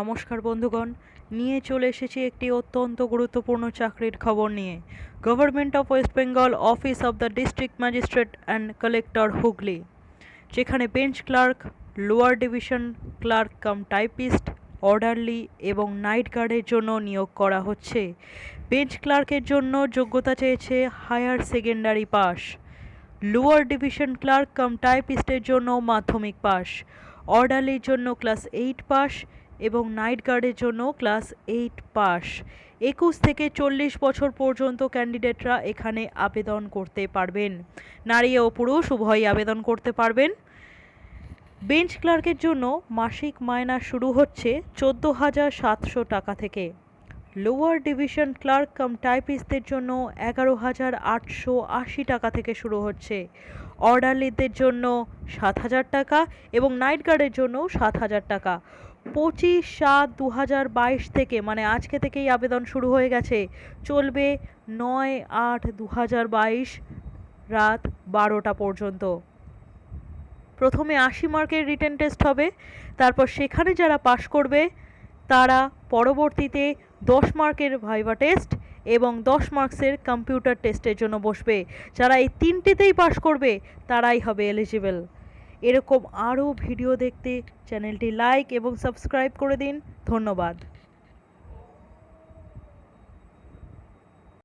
নমস্কার বন্ধুগণ, নিয়ে চলে এসেছি একটি অত্যন্ত গুরুত্বপূর্ণ চাকরির খবর নিয়ে। Government of West Bengal, office of the district magistrate and collector Hooghly, যেখানে bench clerk, lower division clerk cum typist, orderly এবং নাইট গার্ডের জন্য নিয়োগ করা হচ্ছে। বেঞ্চ ক্লার্কের জন্য যোগ্যতা চেয়েছে higher secondary pass. Lower division clerk cum টাইপিস্টের জন্য মাধ্যমিক পাস। অর্ডারলির জন্য ক্লাস 8 পাস এবং নাইট গার্ডের জন্য ক্লাস 8 পাস। 21 থেকে 40 বছর পর্যন্ত ক্যান্ডিডেটরা এখানে আবেদন করতে পারবেন। নারী ও পুরুষ উভয়ই আবেদন করতে পারবেন। বেঞ্চ ক্লার্কের জন্য মাসিক মাইনা শুরু হচ্ছে 14,700 টাকা থেকে। লোয়ার ডিভিশন ক্লার্ক কাম টাইপিস্টদের জন্য 11,880 টাকা থেকে শুরু হচ্ছে। অর্ডারলিদের জন্য 7,000 টাকা এবং নাইট গার্ডের জন্য 7,000 টাকা। 25/7/2022 থেকে, মানে আজকে থেকেই আবেদন শুরু হয়ে গেছে, চলবে 9/8/2022 রাত 12টা পর্যন্ত। প্রথমে 80 মার্কের রিটেন টেস্ট হবে, তারপর সেখানে যারা পাশ করবে তারা পরবর্তীতে 10 মার্কের ভাইভা টেস্ট এবং 10 মার্কসের কম্পিউটার টেস্টের জন্য বসবে। যারা এই তিনটেতেই পাশ করবে তারাই হবে এলিজিবল। এরকম আরও ভিডিও দেখতে চ্যানেলটি লাইক এবং সাবস্ক্রাইব করে দিন। ধন্যবাদ।